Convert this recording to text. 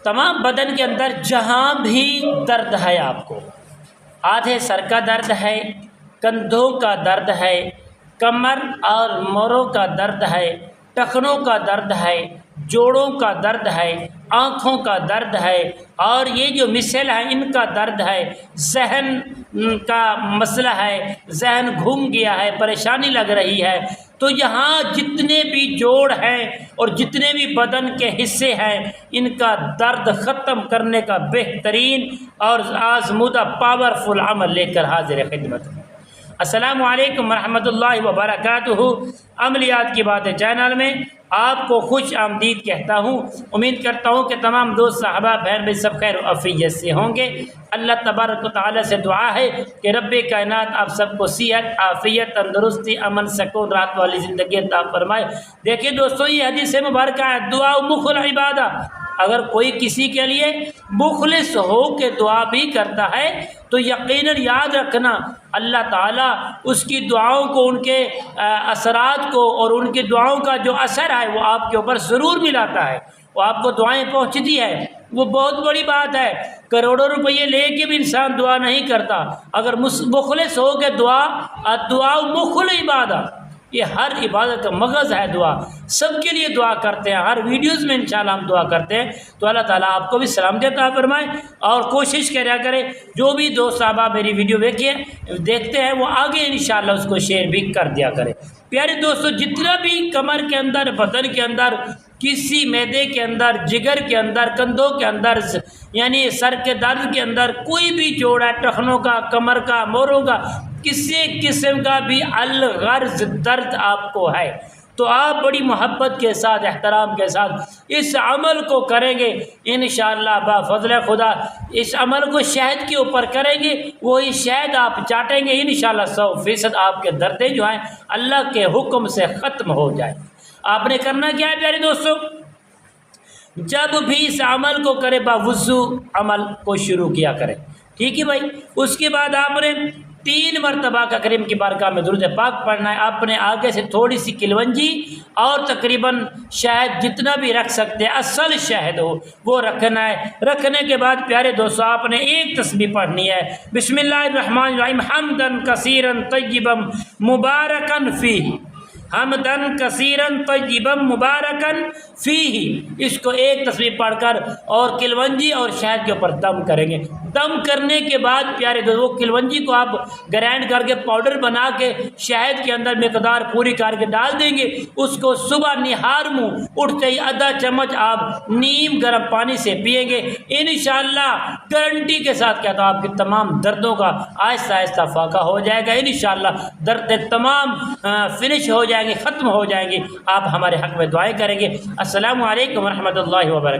تمام بدن کے اندر جہاں بھی درد ہے آپ کو، آدھے سر کا درد ہے، کندھوں کا درد ہے، کمر اور موڑوں کا درد ہے، ٹخنوں کا درد ہے، جوڑوں کا درد ہے، آنکھوں کا درد ہے، اور یہ جو مسل ہے ان کا درد ہے، ذہن کا مسئلہ ہے، ذہن گھوم گیا ہے، پریشانی لگ رہی ہے، تو یہاں جتنے بھی جوڑ ہیں اور جتنے بھی بدن کے حصے ہیں ان کا درد ختم کرنے کا بہترین اور آزمودہ پاورفل عمل لے کر حاضر خدمت ہوں۔ السلام علیکم ورحمۃ اللہ وبرکاتہ۔ عملیات کی باتیں چینل میں آپ کو خوش آمدید کہتا ہوں۔ امید کرتا ہوں کہ تمام دوست صحابہ بہن بھائی سب خیر و عافیت سے ہوں گے۔ اللہ تبارک و تعالیٰ سے دعا ہے کہ رب کائنات آپ سب کو صحت، عافیت، تندرستی، امن، سکون، راحت والی زندگی عطا فرمائے۔ دیکھیں دوستوں، یہ حدیث مبارکہ ہے، دعا مخ العبادہ۔ اگر کوئی کسی کے لیے مخلص ہو کے دعا بھی کرتا ہے تو یقیناً یاد رکھنا اللہ تعالیٰ اس کی دعاؤں کو، ان کے اثرات کو اور ان کی دعاؤں کا جو اثر ہے وہ آپ کے اوپر ضرور ملاتا ہے، وہ آپ کو دعائیں پہنچتی ہے، وہ بہت بڑی بات ہے۔ کروڑوں روپئے لے کے بھی انسان دعا نہیں کرتا، اگر مخلص ہو کے دعا مخ العبادہ، یہ ہر عبادت کا مغز ہے دعا، سب کے لیے دعا کرتے ہیں، ہر ویڈیوز میں انشاءاللہ ہم دعا کرتے ہیں۔ تو اللہ تعالیٰ آپ کو بھی سلامتی عطا فرمائے، اور کوشش کریا کرے جو بھی دوست صحابہ میری ویڈیو دیکھتے ہیں وہ آگے انشاءاللہ اس کو شیئر بھی کر دیا کرے۔ پیارے دوستو، جتنا بھی کمر کے اندر، بدن کے اندر، کسی معدے کے اندر، جگر کے اندر، کندھوں کے اندر، یعنی سر کے درد کے اندر کوئی بھی جوڑ ہے، ٹخنوں کا، کمر کا، موڑوں کا، کسی قسم کا بھی الغرض درد آپ کو ہے تو آپ بڑی محبت کے ساتھ، احترام کے ساتھ اس عمل کو کریں گے انشاءاللہ بفضل خدا۔ اس عمل کو شہد کے اوپر کریں گے، وہی شہد آپ چاٹیں گے انشاءاللہ 100% آپ کے دردیں جو ہیں اللہ کے حکم سے ختم ہو جائیں۔ آپ نے کرنا کیا ہے پیارے دوستوں؟ جب بھی اس عمل کو کرے باوضو عمل کو شروع کیا کریں، ٹھیک ہے بھائی۔ اس کے بعد آپ نے 3 مرتبہ کا کریم کی بارگاہ میں درود پاک پڑھنا ہے۔ آپ نے آگے سے تھوڑی سی کلونجی اور تقریباً شہد جتنا بھی رکھ سکتے ہیں، اصل شہد ہو وہ رکھنا ہے۔ رکھنے کے بعد پیارے دوستو آپ نے ایک تسبیح پڑھنی ہے، بسم اللہ الرحمن الرحیم، حمدن کثیرن طیبا مبارکن فیہ، حمدن کثیرن طیبا مبارکن فیہ۔ اس کو ایک تسبیح پڑھ کر اور کلونجی اور شہد کے اوپر دم کریں گے۔ دم کرنے کے بعد پیارے دوستو وہ کلونجی کو آپ گرائنڈ کر کے پاؤڈر بنا کے شہد کے اندر مقدار پوری کر کے ڈال دیں گے۔ اس کو صبح نہار منہ اٹھتے ہی آدھا چمچ آپ نیم گرم پانی سے پئیں گے انشاءاللہ، گارنٹی کے ساتھ کہتا ہوں آپ کی تمام دردوں کا آہستہ آہستہ فاقہ ہو جائے گا انشاءاللہ۔ درد تمام فنش ہو جائیں گے، ختم ہو جائیں گے۔ آپ ہمارے حق میں دعائیں کریں گے۔ السلام علیکم ورحمۃ اللہ وبرکاتہ۔